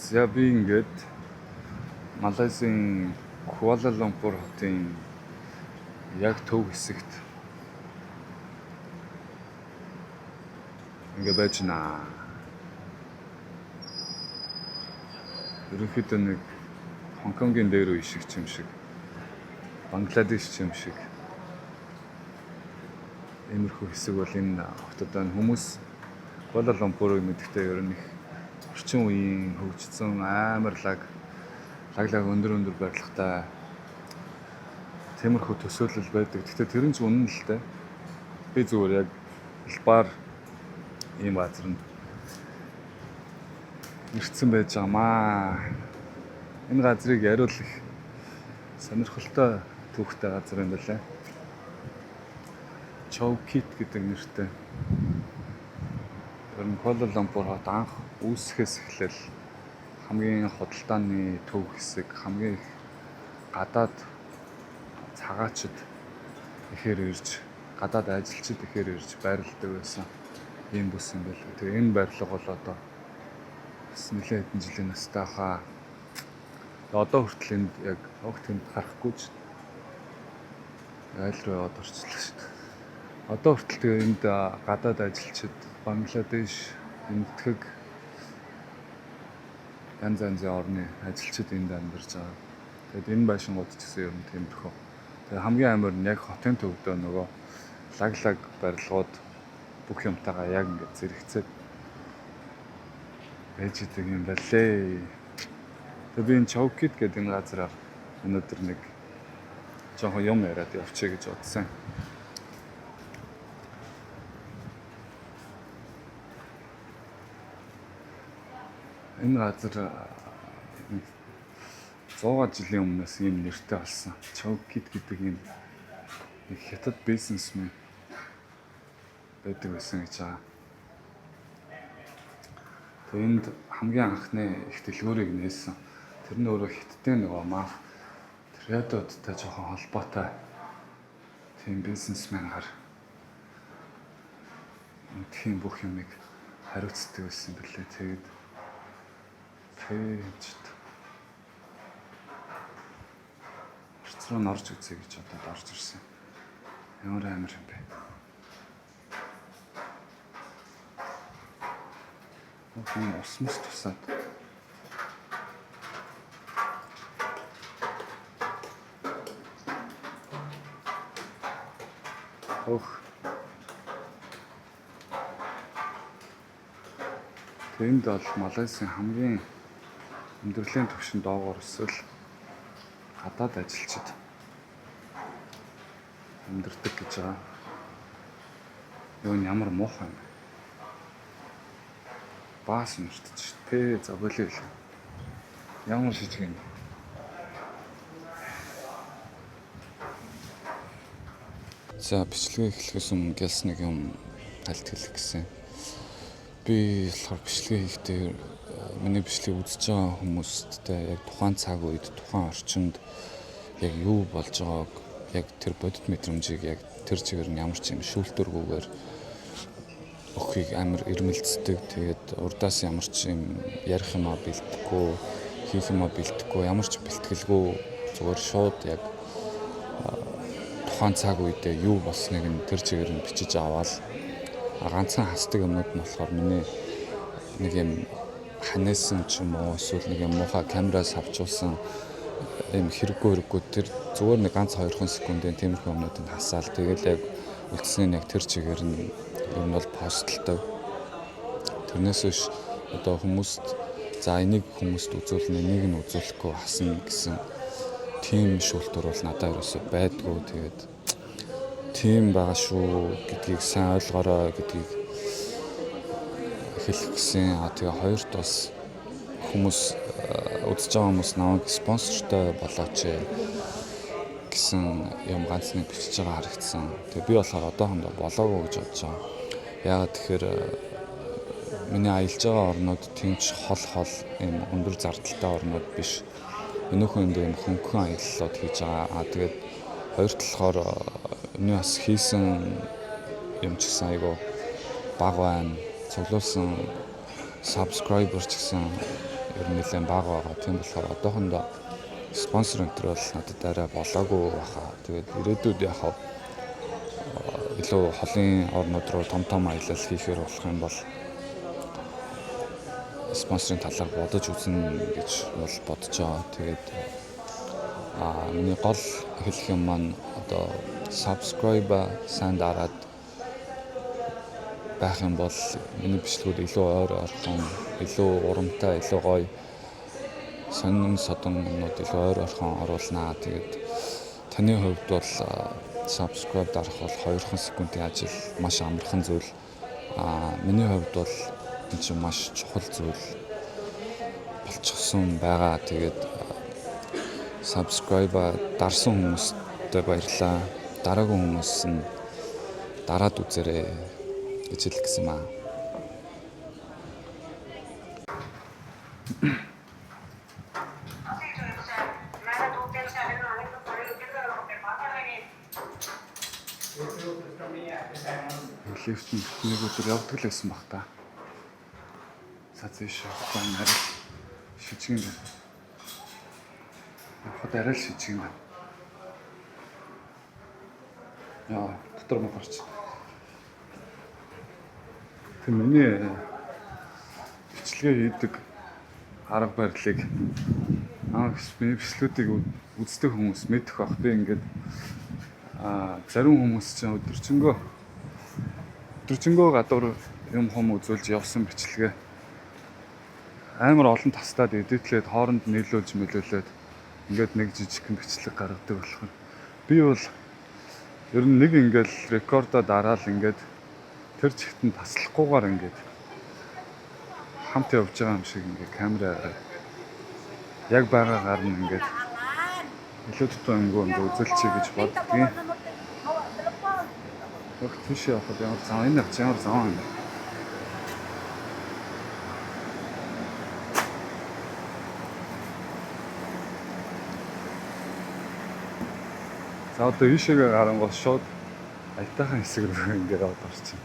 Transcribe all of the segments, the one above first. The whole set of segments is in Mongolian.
За би ингээд Малайзийн Куала Лумпур хотын яг төв хэсэгт ингээд байж байна. Ерөнхийдөө нэг Хонконгийн дээр үе шиг юм шиг, Бангладеш юм шиг иймэрхүү хэсэг бол энэ хотод байна. Хүмүүс Куала Лумпурыг мэдхдээ ер нь их орчин үеийн хөгжсөн амар лаг өндөр барилгатай тиймэрхүү төсөөлөл байдаг. Гэхдээ тэр нь ч үнэн л дээ. Би зүгээр яг хэлбаар ийм газар нь ирсэн байж байгаамаа. Энэ газрыг яриулах сонирхолтой түүхтэй газар юм байна. Chowkit гэдэг нэртэй. Тэр нь Куала Лумпур хот анх үүсэхээс эхлээл хамгийн худалдааны төв хэсэг, хамгийн их гадаад цагаачд ихээр ирж, гадаад ажилчид ихээр ирж байрладаг байсан ийм бүс юм байна. Тэгээ энэ барилга бол одоо бас нэлээд хэдэн жилийн настай хаа. Одоо хүртэл энд яг огт тэнд харахгүй ч айл руу яваад орчлоо шүү дээ. Одоо хүртэл тэгээ энд гадаад ажилчид, Бангладеш, Индхэг янз янзын орны ажилчид энд амьдарч байгаа. Тэгэд энэ байшингууд ч гэсэн ер нь тиймэрхүү. Тэгээ хамгийн амар нь яг хотын төвдөө нөгөө лаг барилгууд бүх юмтайгаа яг ингээд зэрэгцээд байж идэг юм байлээ. Тэгээ би энэ Chowkit гэдэг энэ газараар өнөөдөр нэг жоохон юм яриад явчих гэж бодсон. Энэ газар 100 жилийн өмнөөс ийм нэртэй болсон. Chowkit гэдэг ийм нэг хятад бизнесмен байдаг байсан гэж байгаа. Тэгээ энд хамгийн анхны их дэлгүүрийг нээсэн. Тэр нь өөрөө хятадын нөгөө маф триадуудтай жоохон холбоотой тийм бизнесмен гар тийм бүх юмыг хариуцдаг байсан билээ. Тэгээд орц руу орж үзье гэж бодоод орж ирсэн. Ямар амар юм бэ? Охин усмас тусаад. Тэнд бол Малайзийн хамгийн амьдралын түвшин доогоор өсвөл гадаад ажилчид амьдардаг гэж байгаа. Юу нь ямар муухай юм бэ? Баас нэртэж шүү дээ. За болио. Ямар шижиг юм бэ? За бичлэгээ эхлэхээс өмнө гэлс нэг юм тайлт хэлэх гэсэн. Би болохоор бичлэгээ хийхдээ миний бичлэгийг үзэж байгаа хүмүүсттэй яг тухайн цаг үед, тухайн орчинд яг юу болж байгааг, яг тэр бодит мэдрэмжийг яг тэр чигээр нь ямар ч юм шүүлтүргүйгээр өхийг амар ирмэлцдэг. Тэгээд урдаас ямар ч юм ярих юмаа бэлдэхгүй, хийх юмаа бэлдэхгүй, ямар ч бэлтгэлгүй зүгээр шууд яг тухайн цаг үедээ юу болсныг нь тэр чигээр нь бичиж аваад ганцхан хасдаг юмнууд нь болохоор миний нэг юм ханасан ч юм уу эсвэл нэг юм муухай камераас авчулсан юм хэрэггүй тэр зүгээр нэг ганц 2 секундын тиймэрхүү юмнуудыг хасаал тэгэл яг үлдсэний яг тэр чигээр нь ер нь бол постлдог. Тэрнээс биш одоо хүмүүст за энийг хүмүүст үзүүлнэ, энийг нь үзүүлэхгүй хасна гэсэн тийм шүүлтүр бол надад ерөөсөй байдгүй. Тэгээд тийм байгаа шүү гэдгийг сайн ойлгоорой гэдгийг хэлэх гэсэн. Тэгээ хоёрт бас хүмүүс үзэж байгаа хүмүүс намайг спонсортой болооч гэсэн юм ганц нэг бичиж байгаа харагдсан. Тэгээ би болохоор одоохондоо болоогүй гэж бодож байгаа. Яагаад тэгэхээр миний аялж байгаа орнууд тэнч хол юм өндөр зардалтай орнууд биш. Өнөөхөн юм хөнгөн аяллууд хийж байгаа. Тэгээд хоёр талахаар энэ бас хийсэн юм ч гэсэн айгу баг байна. Цуглуулсан subscriber ч гэсэн ер нь нэлээд бага байгаа. Тийм болохоор одоохондоо спонсор өнтер бол надад арай болоогүй баха. Тэгээд ирээдүйд яхав илүү холын орнууд руу том аялал хийхээр болох юм бол спонсорын талаар бодож үзнэ гэж бол бодож байгаа. Тэгээд миний гол хэлэх юм маань одоо subscribe сайн дараад байх юм бол миний бичлэгүүд илүү ойр орхон, илүү урамтай, илүү гоё сонин содоннууд илүү ойр орхон оруулнаа. Тэгээд таны хувьд бол subscribe дарах бол 2 секундын ажил маш амархан зүйл. Миний хувьд бол энэ чинь маш чухал зүйл болчихсон байгаа. Тэгээд subscribe дарсан хүмүүстээ баярлалаа. Дараагийн хүмүүс нь дараад үзээрэй гэж хэлэх гэсэн юм аа. Лифтэн нэг өдөр явдаг л байсан баг та. Сациш ухаан арай шижгэн байна. Явахад арай л шижгэн байна. Яа, дотор мөн гарч. Тэг миний бичлэгээ хийдэг арга барилыг миний бичлүүдийг үздэг хүмүүс мэдэх бах. Би ингээд зарим хүмүүс чинь өдөржингөө гадуур юм үзүүлж явсан бичлэгээ амар олон тастаад эдитлээд хооронд нийлүүлж мөлөөлээд ингээд нэг жижигхэн бичлэг гаргадаг болохоор би бол ер нь нэг ингээл рекордо дараал ингээд тэр чигтэн таслахгүйгээр ингээд хамт явж байгаа юм шиг ингээд камераараа яг байгаагаар нь ингээд илүү тутам ингээд үзүүлчихье гэж боддгийн. Яг тийш явахад ямар зам энэ ямар зам юм бэ? За одоо ийшээгээ гарангуул шууд аятайхан хэсэг рүү ингээд аваад орчих.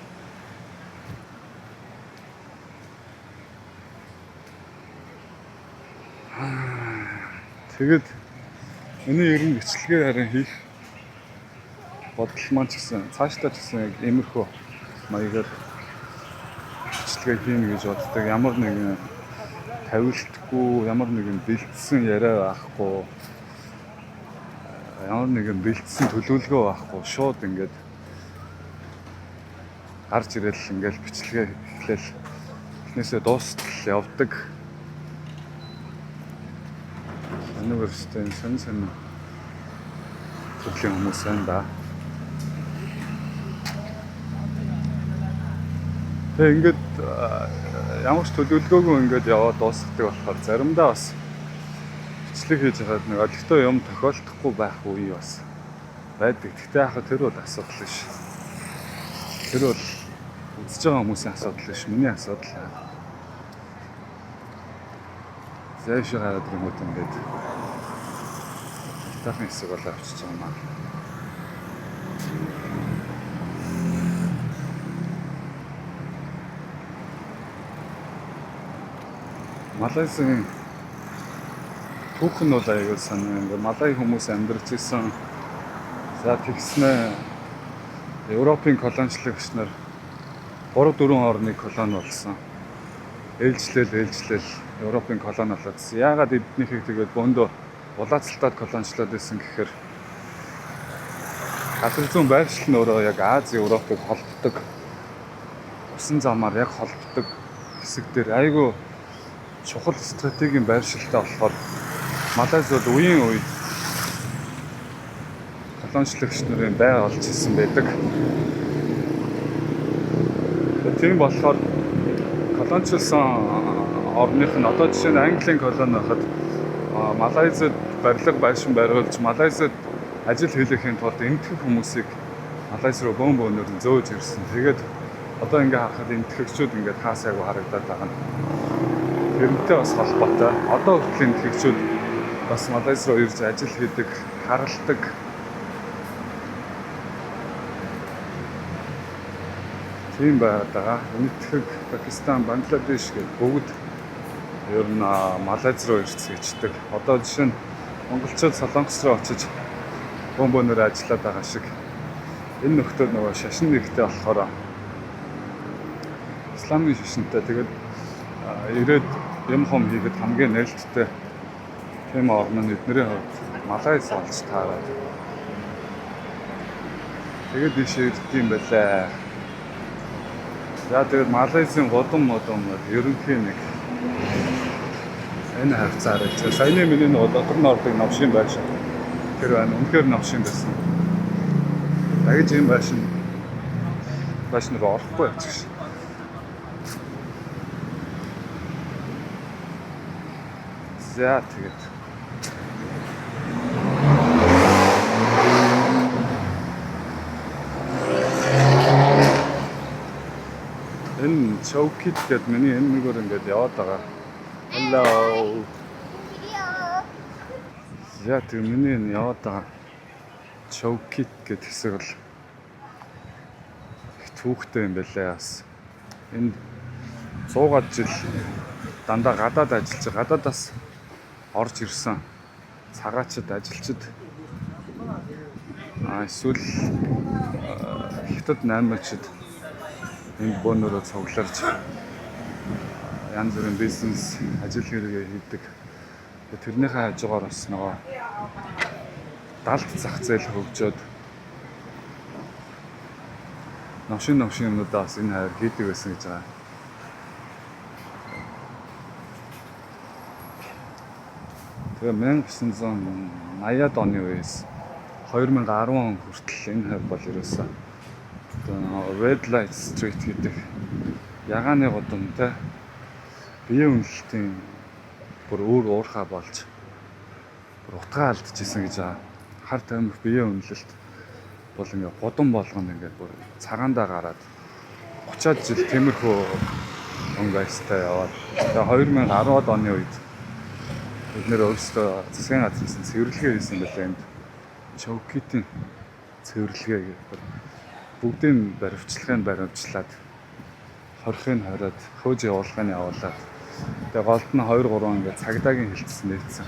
Тэгээд миний ер нь бичлэгээ харин хийх бодол маань ч гэсэн цаашдаа ч гэсэн яг иймэрхүү маягаар бичлэгээ хийнэ гэж боддог. Ямар нэгэн тавилтгүй, ямар нэгэн бэлдсэн яриа байхгүй, ямар нэгэн бэлдсэн төлөвлөгөө байхгүй, шууд ингээд гарч ирэл ингээд бичлэгээ эхлээл эхнээсээ дуустал явдаг. Өнөөөрстэй сонь төрлийн хүмүүс байна да. Тэг ингээд ямар ч төлөвлөгөөгүй ингээд яваад дуусгадаг болохоор заримдаа бас бичлэг хийж байгаад нэг олигтой юм тохиолдохгүй байх үе бас байдаг. Гэхдээ яг тэр бол асуудал биш. Тэр бол үзэж байгаа хүмүүсийн асуудал биш, миний асуудал. Зайшаа гараад ирэнгүүт ингээд тахын хэсэг болоо авчиж байгаа юм аа. Малайзын түүхэн бол аягүй санаа. Ингээд малай хүмүүс амьдарч исэн. За тэгснэ Европын колоничлогч нар 3-4 орны колони болсон. Ээлжлэл Европын колони болоодсэн. Яагаад эднийхийг тэгээд бөөндөө улаацалтаад колоничлоод байсан гэхээр газар зүүн байршил нь өөрөө яг Ази Европыг холбодог усан замаар яг холбодог хэсэг дээр аягүй чухал стратегийн байршилтай болохоор Малайз бол үеийн үед колоничлогч нарын бай олж ирсэн байдаг. Тийм болохоор колоничлсан орных нь одоо жишээ нь Английн колони байхад Малайзад барилга байшин бариулж Малайзад ажил хийлгэхийн тулд энэтхэг хүмүүсийг Малайз руу бөөнөр зөөж ирсэн. Тэгээд одоо ингээ харахад энэтхэгчүүд ингээ хаасаагүй харагдаад байгаа нь. Тэрнтэй бас холбоотой. Одоо хүртэл энэтхэгчүүд бас Малайз руу ирж ажил хийдэг, харалдаг. Тийм байгаад байгаа. Энэтхэг Пакистан, Бангладеш гээд бүгд ер нь Малайз руу ирцгээждэг. Одоо жишээ нь монголчууд Солонгос руу очиж бөөнөр ажиллаад байгаа шиг энэ нөхдөд нөгөө шашин нэрхтээ болохоор исламын шашинтай тэгээд ирээд юм хом хийхэд хамгийн нээлттэй тийм орн нь эднэрийн хувьд Малайз болж таараад тэгээд ийшээ ирдэг юм байлаа. За тэгээд Малайзын годон ерөнхий нэг энэ хавцаар гэж. Саяны миний нөгөө дотор нь ордог новшин байшин. Тэр байна. Үнэхээр новшин байсан. Дагж юм байшин руу орохгүй явчих. За тэгээд энэ Chowkit гэдэг миний энэ нэгээр ингээд яваад байгаа. Hello. За тэр миний энэ яваад байгаа Chowkit гэдэг хэсэг бол их түүхтэй юм байлаа бас. Энэ 100 жил дандаа гадаад ажиллаж гадаадаас орж ирсэн цагаачд ажилчид эсвэл хятад наймаачд энэ бөөнөрөө цугларч янз бүрийн бизнес ажил хэрэгээ хийдэг. Тэрнийхээ хажуугаар бас нөгөө далд зах зээл хөгжөөд новшин юмнуудаа бас энэ хайр хийдэг байсан гэж байгаа. Тэгээ 1980-ад оны үеэс 2010 он хүртэл энэ хайр бол ерөөсөө Red Light Street гэдэг ягааны годомтой биеийн үнэлтийн бүр өөр уурхай болж бүр утгаа алдчихсан гэж байгаа. Хар тамхи биеийн үнэлэлт бол ингээ годом болгоно ингээд бүр цагаандаа гараад 30-аад жил тиймэрхүү он байстай яваад. Тэгээ 2010-ад оны үед бид нэр өөрсдөө засгийн газраас цэвэрлэгээ хийсэн байлаа энд. Chowkit-ийн цэвэрлэгээ гэдэг бүгдийн баривчлаад хорхыг хориод хөөж явуулгыг явуулаад тэгээ голд нь 2-3 ингээд цагдаагийн хилцсэн нэгдсэн.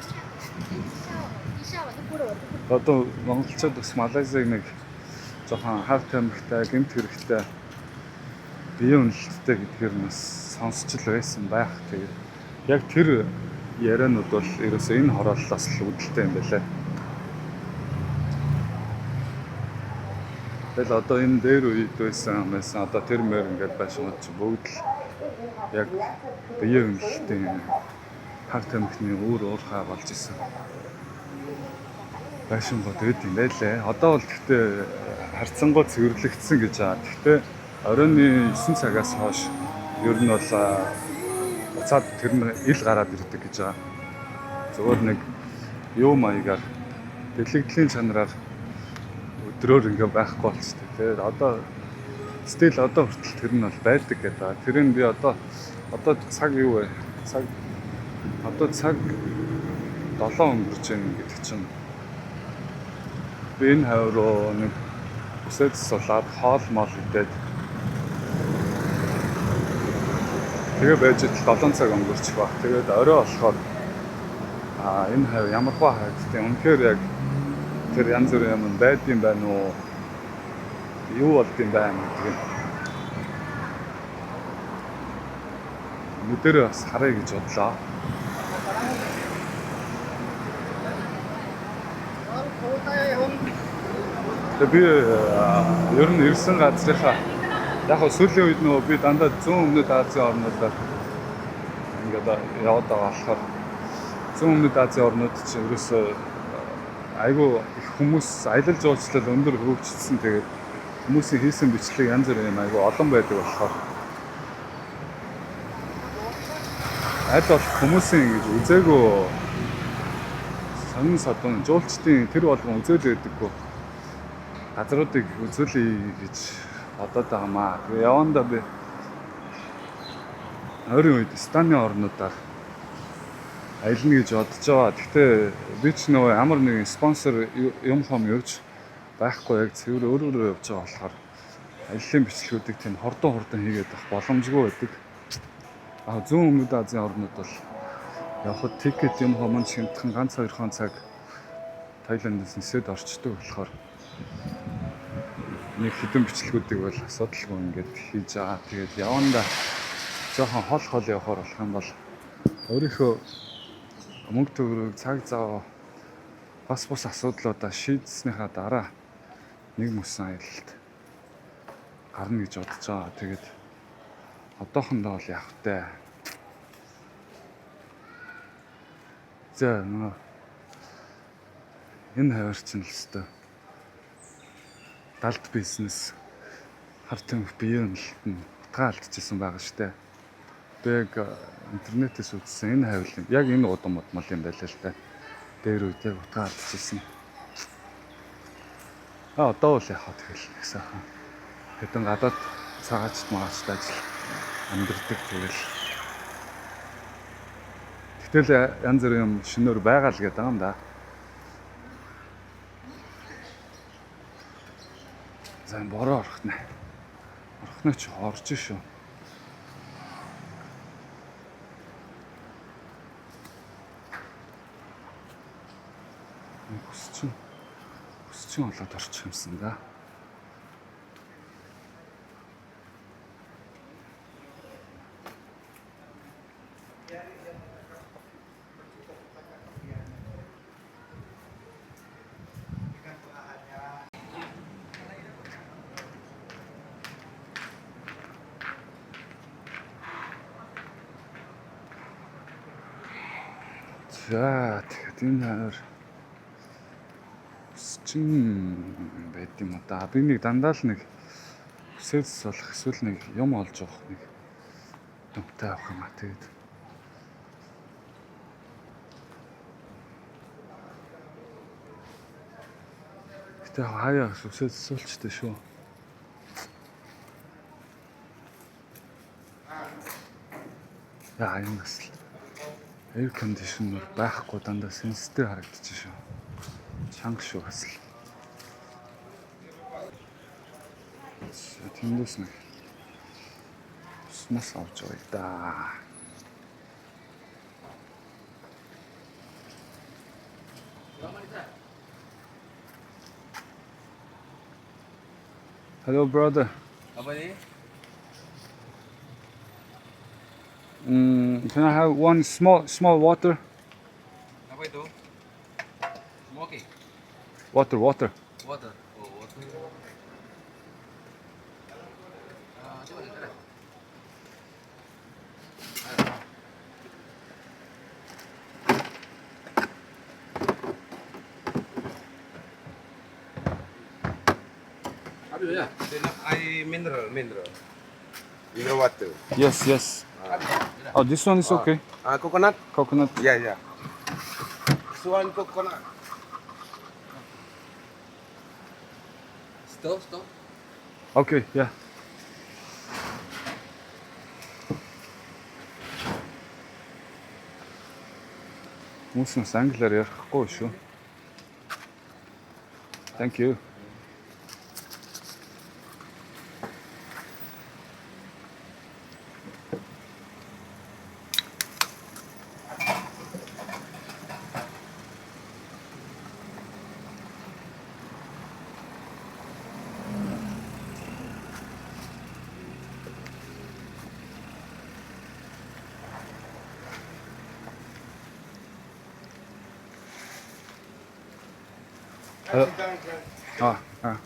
Одоо монголчууд бас Малайзыг нэг жоохон хар тамхитай, гэмт хэрэгтэй, биеийн үнэлттэй гэдгээр нь сонсч л байсан байх. Тэгээд яг тэр яриануд бол ерөөсөө энэ хорооллоос л үүдэлтэй юм байлаа. Тэгэл одоо энэ дээр үед байсан одоо тэр мөр ингээд байшингууд чи бүгд л яг биеийн үнэлтийн хар тамхины уурхай болж исэн. Байшингууд үүд юм байлээ. Одоо бол гэхдээ харьцангуй цэвэрлэгдсэн гэж байгаа. Гэхдээ оройн 9 цагаас хойш ер нь бол буцаад тэр нь ил гараад ирдэг гэж байгаа. Зөвхөн нэг юу маягаар дэлгэдлийн чанараар өдрөөр ингээ байхгүй болчихсон. Тэгээд одоо стил одоо хүртэл тэр нь бол байдаг гэдэг. Тэрийг би одоо цаг юу вэ? Одоо цаг 7 өнгөрч байна гэдэг чинь би энэ хавь руу нэг үсээд суулаад хоол мол идээд тэгээ байж 7 цаг өнгөрчих баг. Тэгээд орой болохоор энэ хавь ямархуу хайдтай. Үнэхээр яг тэр янз бүрийн юм байдсан байна уу? Юу болд юм байна гэдэг. Нүдэрээ бас харъя гэж бодлоо. Тэгээ би ер нь ирсэн газрынхаа яг сүүлийн үед нөгөө би дандаа зүүн өмнөд Азийн орнуудаар ингээд яваад байгаа болохоор зүүн өмнөд Азийн орнууд чинь ерөөсөө айгүй их хүмүүс аялал жуулчлал өндөр хөгжсөн. Тэгээд хүмүүсийн хийсэн бичлэг янз бүр юм айгүй олон байдаг болохоор аль болох хүмүүсийн ингэж үзээгүй сонин содон жуулчдын тэр болгон үзэл байдаггүй газруудыг үзүүлэе гэж бодоод байгаамаа. Тэгээ явандаа би ойрын үед Станы орнуудаар аялна гэж бодож байгаа. Гэхдээ би ч нөгөө ямар нэгэн спонсор юм хом явж байхгүй яг цэвэр өөрөө явж байгаа болохоор аяллаа бичлэгүүдийг тийм хурдан хийгээд авах боломжгүй байдаг. Зүүн өмнөд Азийн орнууд бол Явахад тикет юм хомон шимтхэн ганц 2 цаг Таиландаас нисээд орчдөг болохоор нэг хэдэн бичлэгүүдийг бол асуудалгүй ингээд хийж байгаа. Тэгээд яванда жоохон хол явахаар болох юм бол өөрийнхөө мөнгө төгрөг цаг зав бас бус асуудлуудаа шийдснийхаа дараа нэг мөсөн аялалд гарна гэж бодож байгаа. Тэгээд одоохондоо бол явах вэ. За энэ хавар чинь л өстой далд бизнес хар тамхи биеийн нэлтэн утгаа алдчихсан байгаа штэ. Би интернетээс үзсэн энэ хавлын яг энэ удам мал юм байлаа л та. Дээр үед яг утгаа алдчихсан. Одоо л яхаа тэгэл гэсэн. Хэдэн гадаад цагаачд магачд ажил амьдэрдэг тэгэл. Гэтэл янз бүрийн юм шинээр байгаа л гэдэг юм да. За бороо орох нэ. Орохны ч орж шүү. Хүсчин болоод орчих юмсан да. За тэгээд энэ хавар байд юм да. Би нэг дандаа л нэг хүсэлс болох эсвэл нэг юм олж авах нэг дүнтэй авах юм а тэгээд. Гэтэ хаяа хүсэлс суулчтай шүү. Яа энэ бас air conditioner байхгүй дандаа сенситив харагдчих шүү. Чанга шүү бас л. Тэндээс нэг смас авч байгаа да. Hello brother. Can I have one small water? Apa itu? Smoky. Water. Water. Oh, water. Coba lihat. Apa ya? Air mineral. Mineral water. Yes. Oh, this one is okay. Coconut. Coconut. Yeah. This one coconut. Stop. Okay, yeah. Муснаас англиар ярихгүй шүү. Thank you.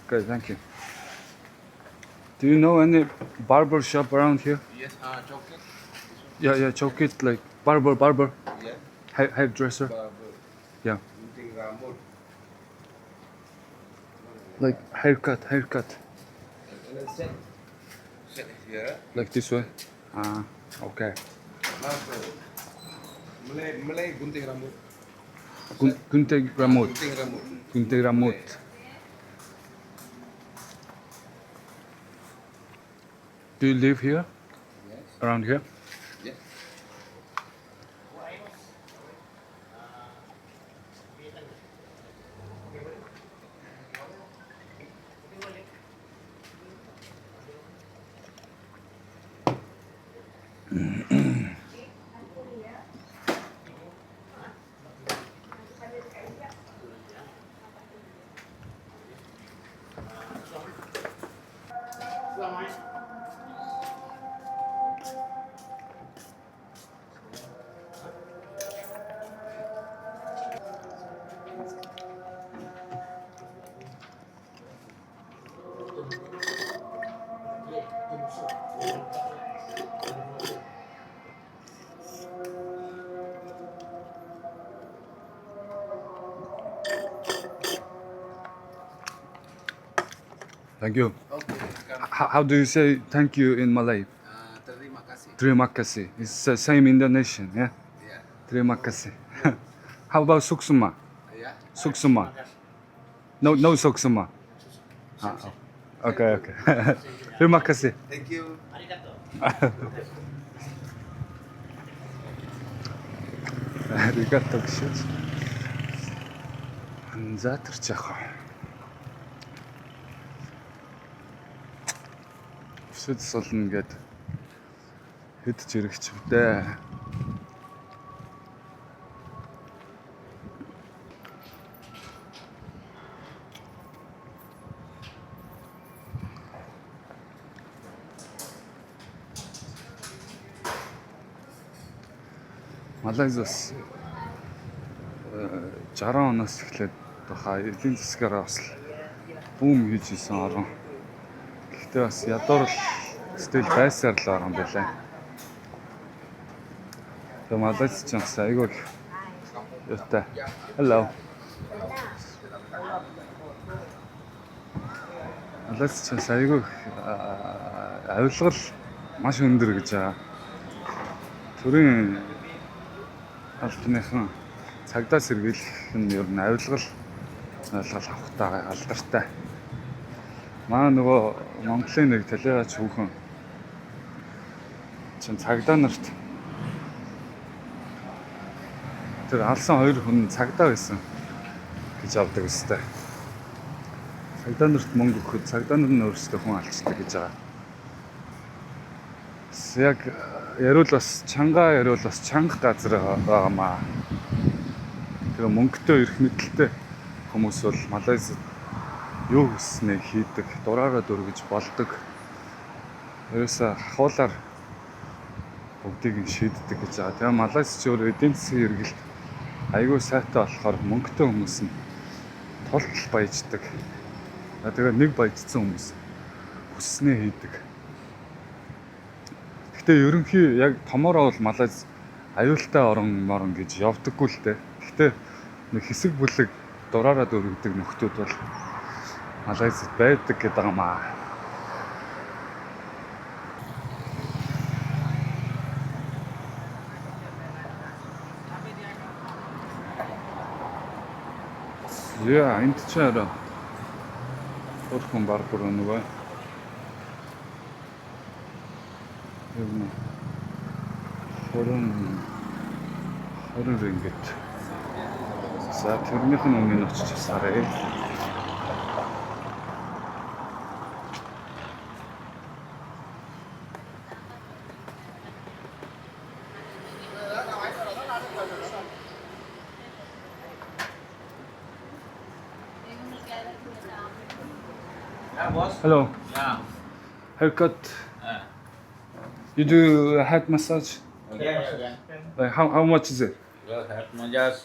Good, thank you. Do you know any barber shop around here? Yes, chocolate. Yeah, chocolate like barber. Yeah. Hairdresser. Barber. Yeah. Gunting rambut. Like haircut. And then set here. Like this way. Okay. Malay gunting rambut. Gunting Ramut. Gunting Ramut. Do you live here? Yes. Around here? Yes. Thank you. Okay. How do you say thank you in Malay? Terima kasih. Terima kasih. It's the same Indonesian, yeah? Yeah. Terima kasih. How about suksuma? Yeah. Suksuma. No suksuma. Okay. Terima kasih. Thank you. Arigato гэж. За тэрч яах вэ? Өсөд солно гэд хэд ч ирэгч вдэ. Малайзаас 60 оноос эхлээд баха эдийн засгаараа бас бүүм хийж исэн орон. Гэхдээ бас ядуур стил байсаар л орон байлаа. Тэгээ Малайз ч бас айгүй юутай. Hello. Малайз ч бас айгүй авилгал маш өндөр гэж байгаа. Төрийн албаныхан цагдаа сэргийлэх нь ер нь авилгал авахтай алдартай. Маа нөгөө Монголын нэг талигач хүүхэн чин цагдаа нарт тэр алсан хоёр хүн цагдаа байсан гэж авдаг өстэй. Цагдаа нарт мөнгө өгөхөд цагдаа нар нь өөрсдөө хүн алчдаг гэж байгаа. Яг яриул бас чанга газар байгаамаа. Тэр мөнгөтэй ирэх мэдлэлтэй хүмүүс бол Малайзад юу хүснээ хийдэг, дураараа дөргиж болдог. Ерөөсө хавуулаар бүгдийг нь шийддэг гэж байгаа. Тэгээ Малайз ч өөр эдийн засгийн хэрэгэлт айгүй сайтай болохоор мөнгөтэй хүмүүс нь тултал баяждаг. Тэгээ нэг баяжсан хүмүүс хүснээ хийдэг. Гэхдээ ерөнхий яг томороо бол Малайз аюултай орон гэж явдаггүй л дээ. Гэхдээ нэг хэсэг бүлэг дураараа дөрвдөг нөхдүүд бол Малайзад байдаг гэдэг юм аа. Яа, энд ч арай өөрхөн барбар нөгөө. Юм. Хорон ringgit. За тэрнийх нь өмнө очиж сараа. Hello. Yeah. Haircut. You do head massage? Yeah. Like how much is it? Your head massage.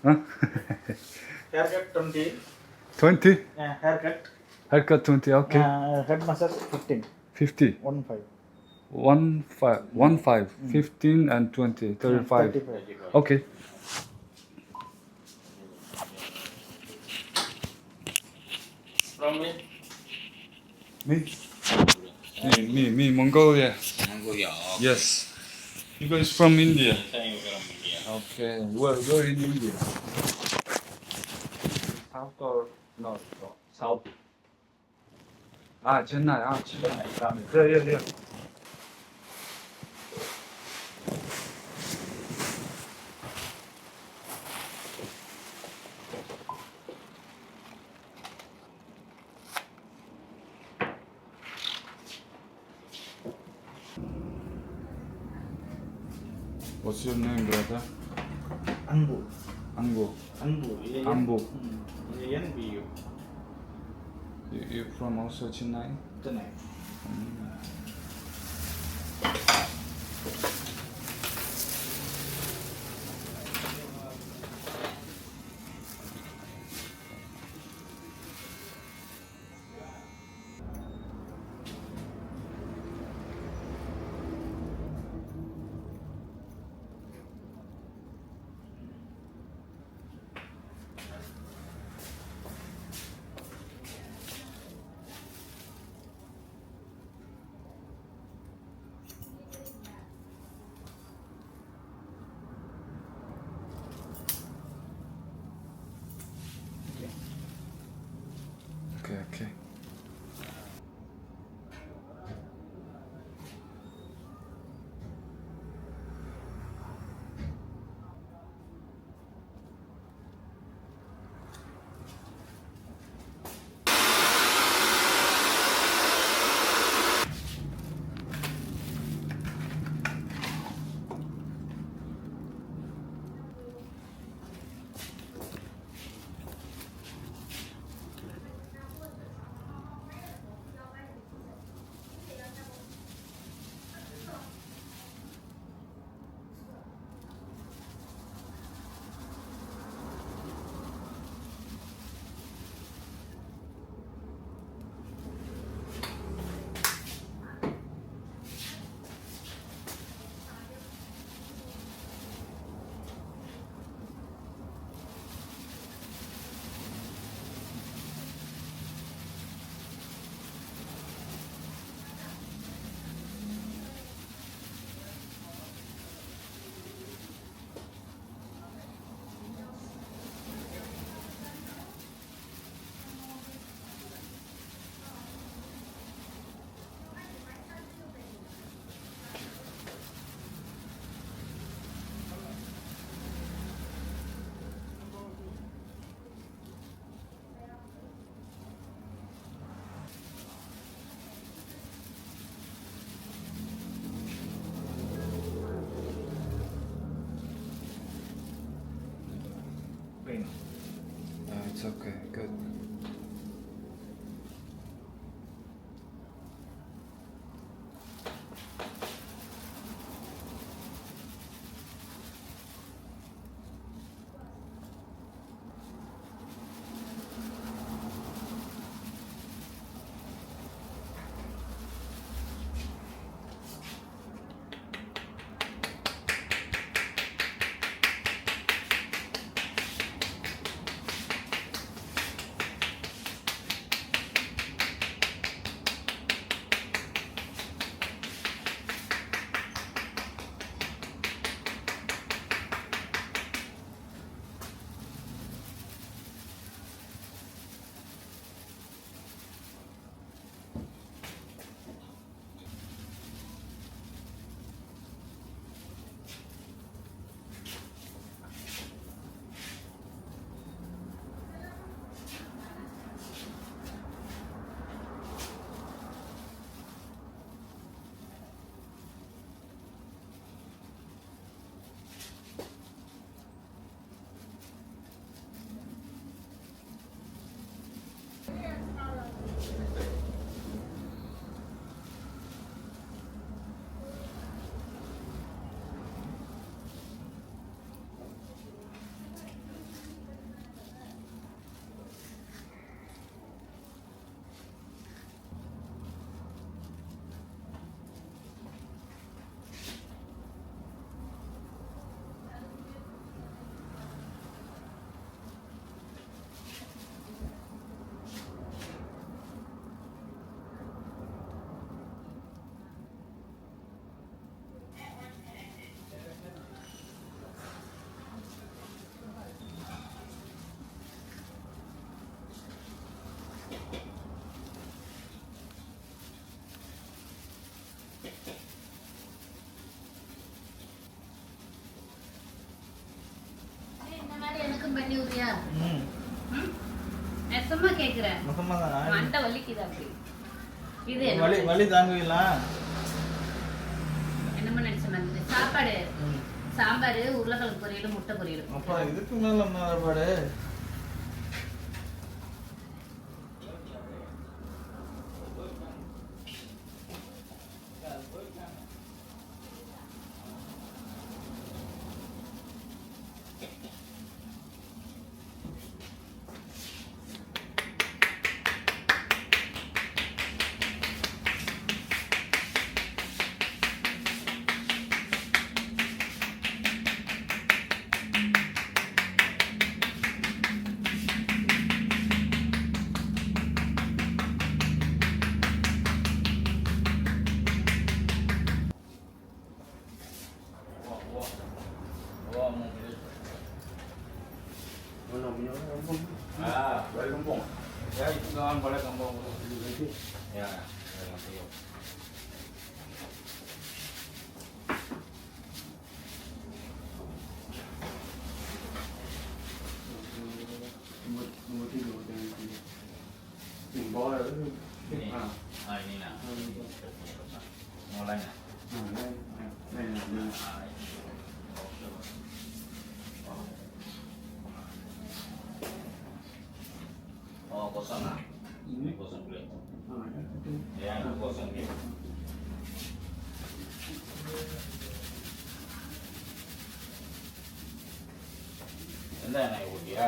Huh? Haircut 20. 20? Yeah, haircut. Haircut 20, okay. Head massage 15. 50. 15. 15 and 20. 35. 35. Okay. From me? Me, Mongolia. Mongolia. Yes. You guys from India? Thank you from India. Okay. Where in India? South or north? South. Chennai. Chennai. Yeah. What's your name, brother? Anbu. Ango. Anbu. Anbu. ANBU. You from also Chennai? Chennai. It's okay. Good. பண்ணி விடுறியா? ம் நெசமா கேக்குறேன். மொத்தமாக தான் மண்டை வலிக்குது அப்படி. இது என்ன வலி வலி தாங்குவீங்களா? என்னமா நினைச்ச மாதிரி சாப்பாடு ம் சாம்பார் உருளைக்கிழங்கு பொரியல் முட்டை பொரியல். அப்பா இதுக்கு மேலே என்ன சாப்பாடு? Ah, balik kampung. Ya, itu kan balik kampung. Ya, balik kampung. Ini, ini nah. Mulainya. Oh, kosong lah. Ini kosong dulu. Ya, ini kosong dia. Enggak naik dia.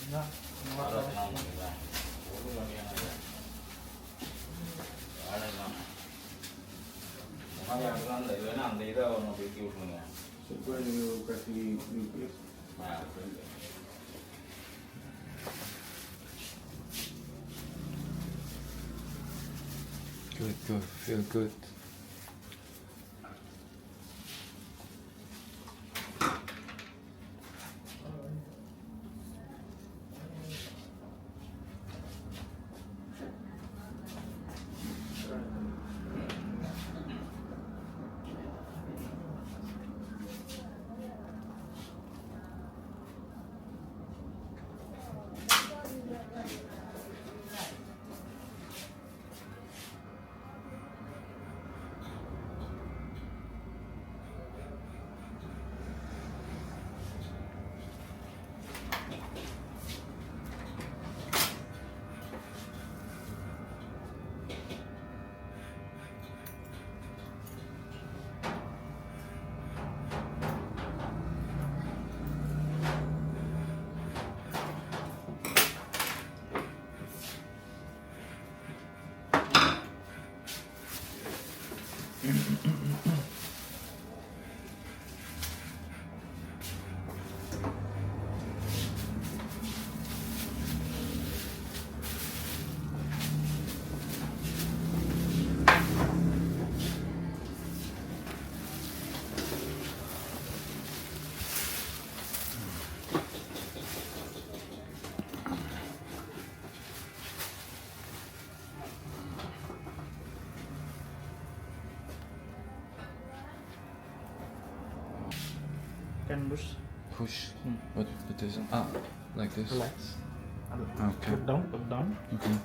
Enggak. Ada tenang kita. Udah lagi yang ada. Ada yang. Makanya kan dari nanti itu mau bikin punya. Sebuah kasih nuklis. Nah, Good, good. Feel good. Can push. Push. What is it? Ah, like this. Relax. Okay. Put down. Put down. Okay.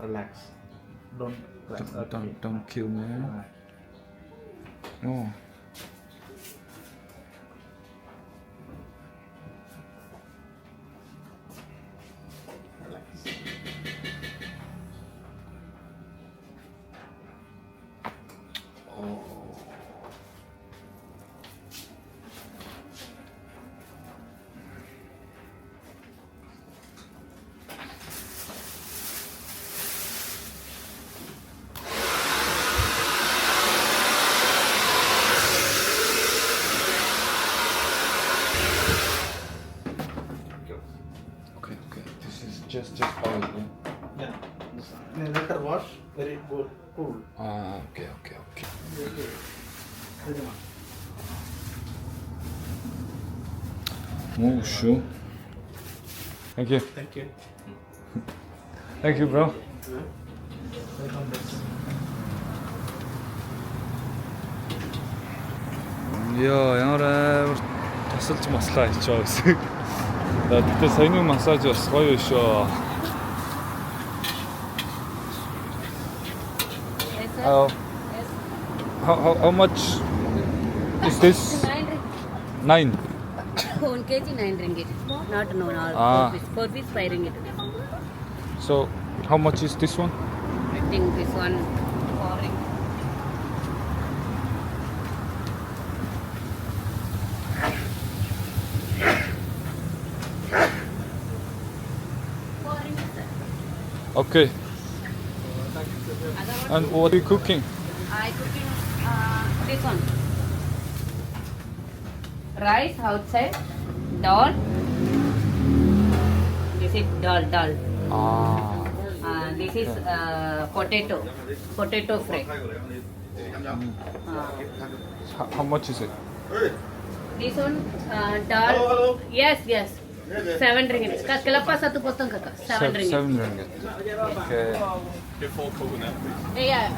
Relax. Don't. Relax. Okay. Don't kill me. Oh. Okay. This is just oil. Yeah. Later wash. Very good. Cool. Ah, okay. Oh, sure. Thank you. Thank you. Thank you, bro. Welcome back. Ямар амар тасалж маслаа хийчихөө гэсэн. Тэгтээ саяны массаж бас гоё шүү. Yes, sir. How Yes. how much is this? 9. 1 kg 9 ringgit. Not no, no. Ah. 4 piece 5 ringgit. So how much is this one? I think this one 4 ringgit. Okay. Other one, And what are you cooking? I cooking this one. Rice outside, dal. This is dal. Ah. This is potato fry. How much is it? This one dal. Yes. 7 ringgit. Kelapa satu potong kakak. 7 ringgit. 7 ringgit. Okay. Yeah.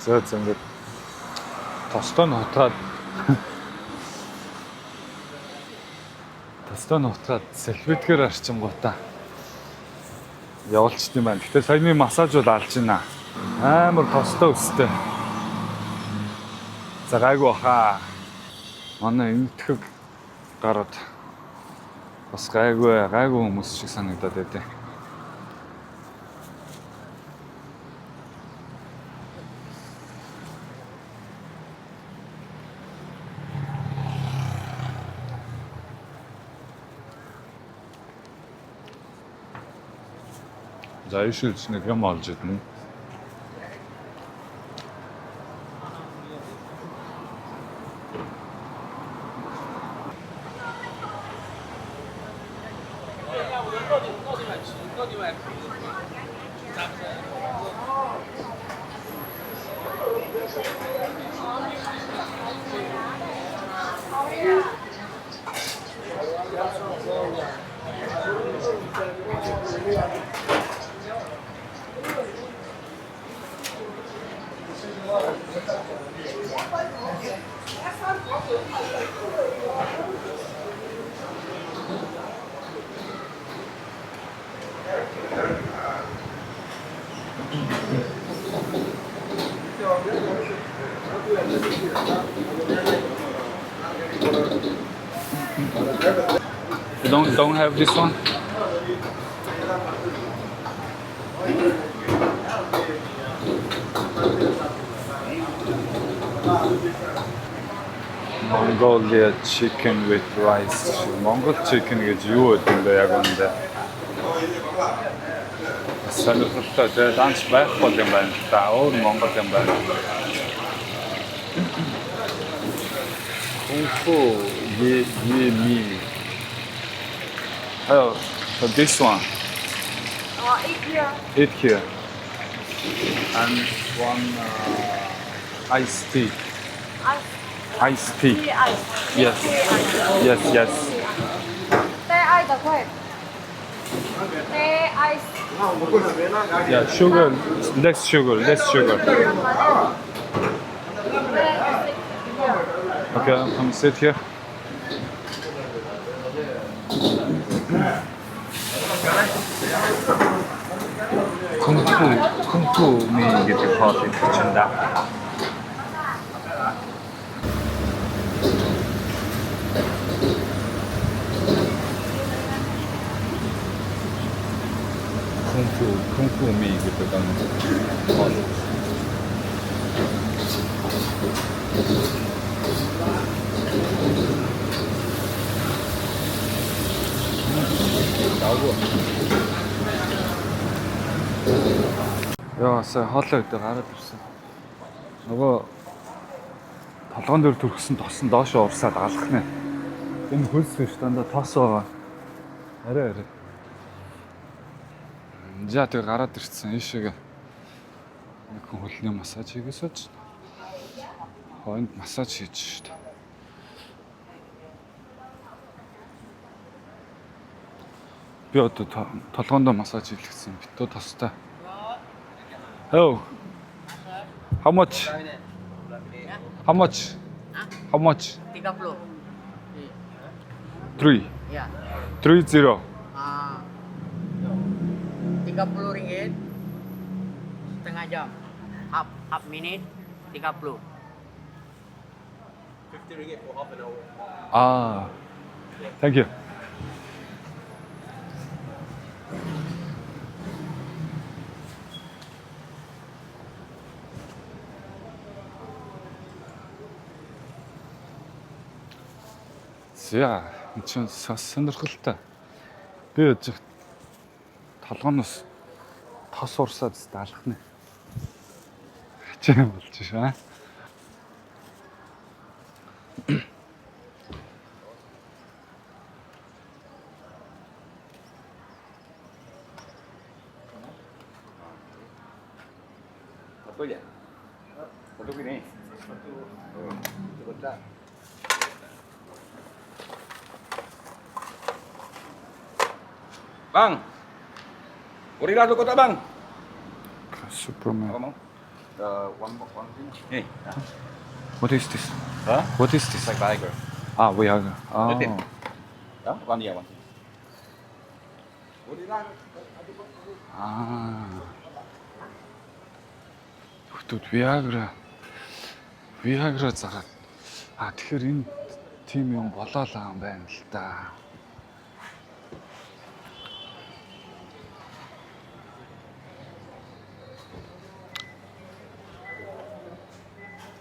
За ингээд тостой нутраад сэлбэдгээр арчингуудаа явуулчихд юм байна. Гэтэ саяны массаж бол алж байна. Амар тостой өстэй. За гайгүй баха. Манай эмтгэг гараад бас гайгүй хүмүүс шиг санагдаад байдیں۔ За ишүүлж нэг юм олж идэнэ. You don't have this one? Mongolia chicken with rice. Mongol chicken гэж юу гэдэг юм бэ яг үүндээ? Сонирхолтой тэгээ данч байх бол юм байна. За өөр монгол юм байна. Кунфу ми. Oh, so this one. Eat here. And one iced tea. Iced tea. Yes. Yeah, sugar. Less sugar. Okay, come sit here. 쿵푸 미 гэдэг хоолыг бичэнда. 쿵푸 미 гэдэг хоол. Яа, сая хоолой гэдэг гараад ирсэн. Нөгөө толгоон дээр төрсөн тосон доошоо урсаад алах нэ. Энэ хөлс биш дандаа тоосоо байгаа. Арай. За тэг гараад ирсэн. Ийшээгээ нэг хүн хөлний массаж хийгээсэж хойнд массаж хийж шүү дээ. Би одоо толгоондоо массаж хийлгэсэн. Битүү тостой. Oh, how much? How much? How much? 30. 3. Ya. 30. 30 ringgit. Setengah jam. Half minute 30. 50 ringgit for half an hour. Ah, thank you. За, энэ чинь сонирхолтой. Би яж толгооноос тос урсаад алах нэ. Хачаа болж шээ. Betul ya? Betul gini? Betul. Bang, gorila dulu kota bang. Superman. Apa mau? One thing. Hey. What is this? Huh? What is this? It's like Viagra. Ah, Viagra. Betul. Oh. Ya, one year one. Gorila. Аа. Хүүхдүүд Viagra загаад. Аа, тэгэхээр энэ тим юм болоолаа юм байна л да.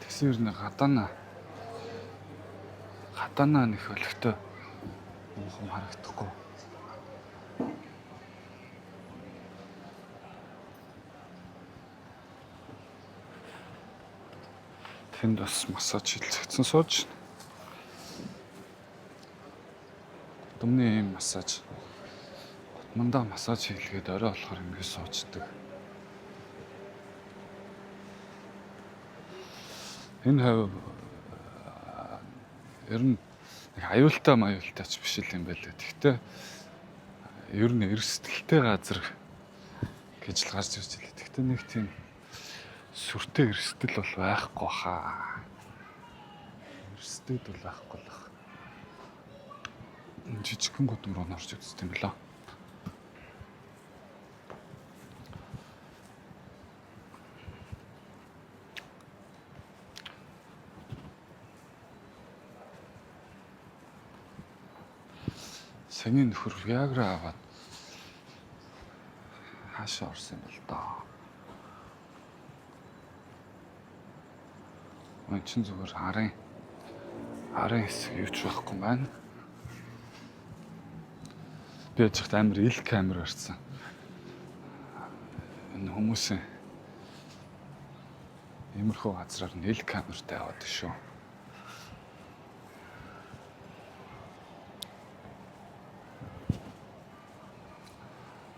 Тэгсэр нэг гадаана нэх өлегтэй юм харагдахгүй. Тэнд бас массаж хийлгэгдсэн сууж. Дүмний юм массаж. Мандаа массаж хийлгээд орой болохоор ингэ суучдаг. Энэ хав ер нь нэг аюултай ч биш юм байлээ. Гэхдээ ер нь эрсдэлтэй газар гэж л гарч ирж байлээ. Гэхдээ нэг тийм сүртэй эрсдэл бол байхгүй хаа. Эрсдэд бол байхгүй л бах. Жижигхэн гудамж руу орж үзсэн юм билаа. Саний нөхөр Viagra аваад хаашаа орсон юм бол доо. Мөн чин зүгээр арын хэсэг юу ч байхгүй байна. Би яжихт амар ил камер барьсан. Энэ хүмүүсийн иймэрхүү газраар ил камертай аваад шүү.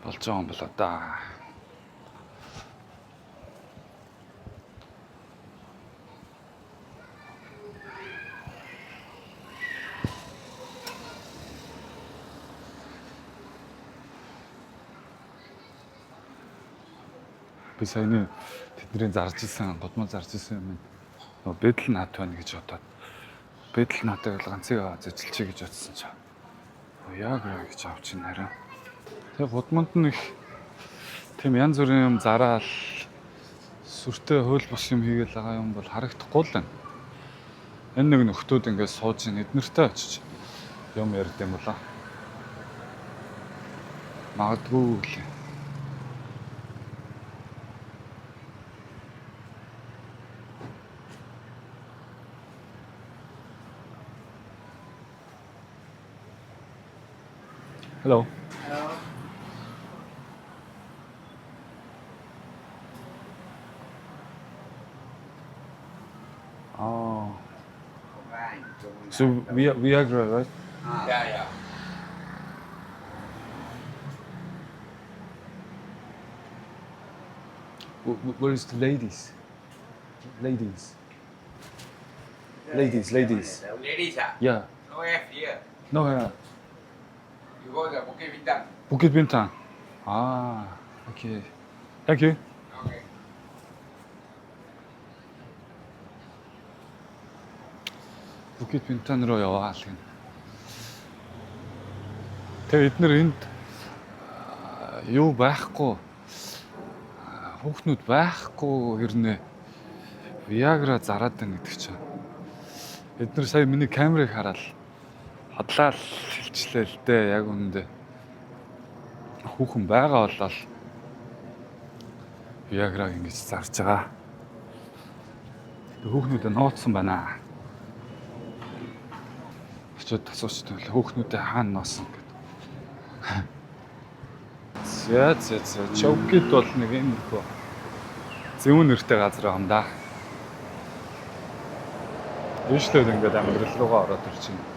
Болж байгаа юм болоо да. Би саяны тэдний зарж исэн, годмол зарж исэн юм. Нөгөө бэдл наат байна гэж бодоод Бэдэл надад бол ганцыг аваад зэжилчээ гэж бодсон ч. Viagra гэж авч ин харин. Тэгээ будманд нь их тийм янз бүрийн юм зараал сүртэй хөл бус юм хийгээл байгаа юм бол харагдахгүй л байна. Энэ нэг нөхдүүд ингээд сууж ин эднэртэй очиж юм ярьд юм болоо. Магадгүй л. Hello. Oh. So Viagra, right? Yeah. Where is the ladies? Ladies. Ladies. Ladies, Yeah. no F here. No, yeah. You go there, Bukit Bintang. Bukit Bintang. Ah, okay. Thank you. Okay. Bukit Bintang руу яваа л гин. Тэгээ эднэр энд юу байхгүй хүүхнүүд байхгүй хэрнээ Viagra зараад байна гэдэг чинь. Эднэр сая миний камерыг хараад хотлаа хэлчлээ л дээ яг үүндээ. Хүүхэн байгаа болол Viagra ингэж зарж байгаа. Хүүхнүүдээ нууцсан байна. Очоод асуучтай л хүүхнүүдээ хаана ноосон гэдэг. За чөвгид бол нэг юм хөө. Зүүн нэртэй газар байгаа юм да. Ээжлээд ингээд амьдрал руугаа ороод ирчихнэ.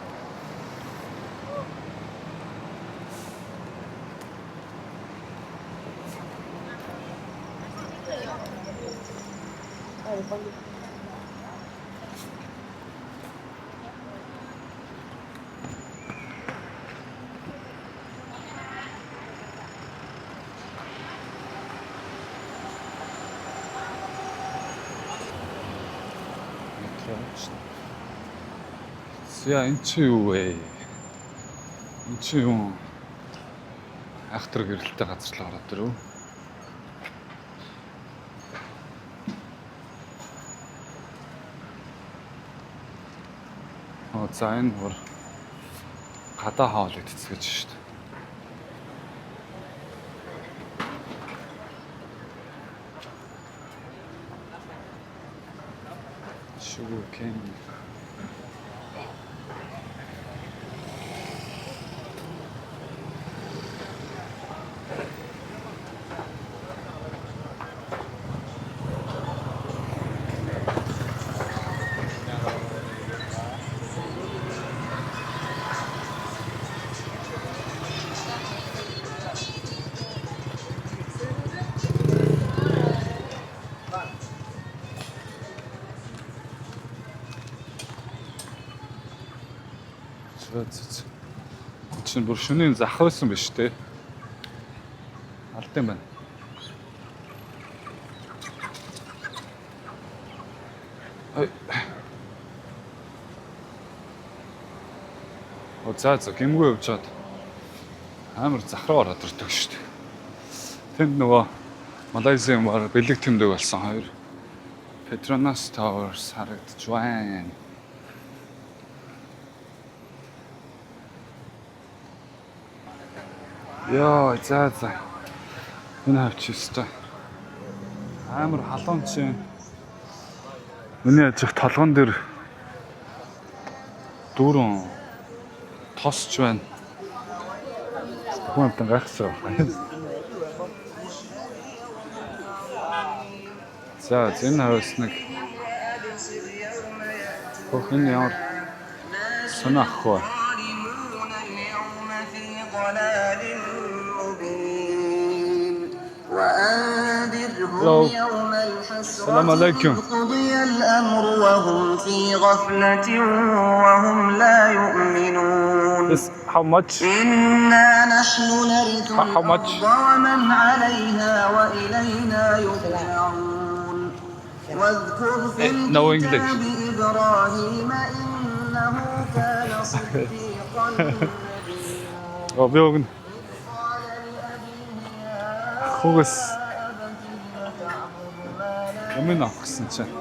За энэ чи юу вэ? Энэ чи юу? Ахтар гэрэлтэй газар л ороод ирв. За энэ бүр гадаа хаал идцгэж шүү дээ. Sugar cane. Чинь бүр шөнийн зах байсан биз дээ. Алдан байна. За гэмгүй явжаад амар захраа ороод ирдэг шүү дээ. Тэнд нөгөө Малайзийн бар бэлэг тэмдэг болсон хоёр Petronas Towers харагдаж байна. Яа, за. Энэ авчих ёстой. Амар халуун чинь. Миний ажих толгон дээр дүүрэн тосч байна. Хүн амтан гайхсан байна. За, энэ хавс нэг хөхн ямар сонирхох. وأنذرهم يوم الحسرة قضي الأمر وهم في غفلة وهم لا يؤمنون. How much? إنا نحن نرث الأرض ومن عليها وإلينا يرجعون. واذكر في الكتاب إبراهيم إنه كان صديقا نبيا Би уг нь قال لأبيه يا хугас أبت لم تعبد ما لا өмнө авах гэсэн чинь.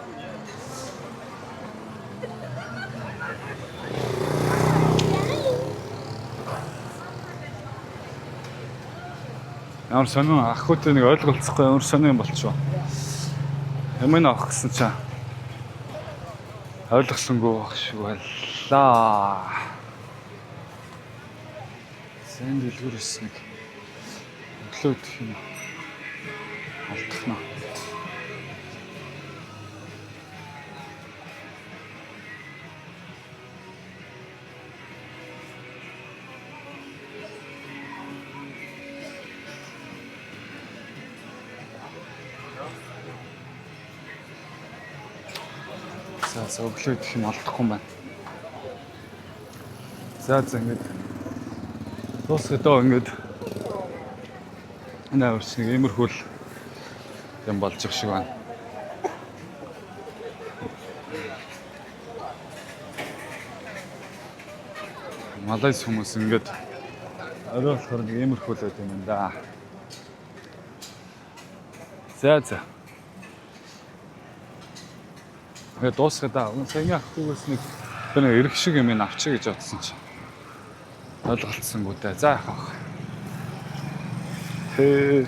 Ямар сонин аххүйтэй нэг ойлголцохгүй ямар сонин юм болчихоо. Өмнө авах гэсэн чинь ойлгосонгүй байх шүү байлаа. Сайн дэлгүүрээс нэг өглөө идэх юм алдахна. За өглөө идэх юм алдахгүй юм байна. За ингэж дуусгадаа ингэж энэ аварч нэг иймэрхүүл юм болж их шиг байна. Малайз хүмүүс ингэж орой болохоор нэг иймэрхүүл байт юм да. За. Тэгээ дуусгадаа саяны ахгүй нэг эрэг шиг юм авчиг гэж бодсон чи. Ойлголцсонгүү дээ. За яах вэ?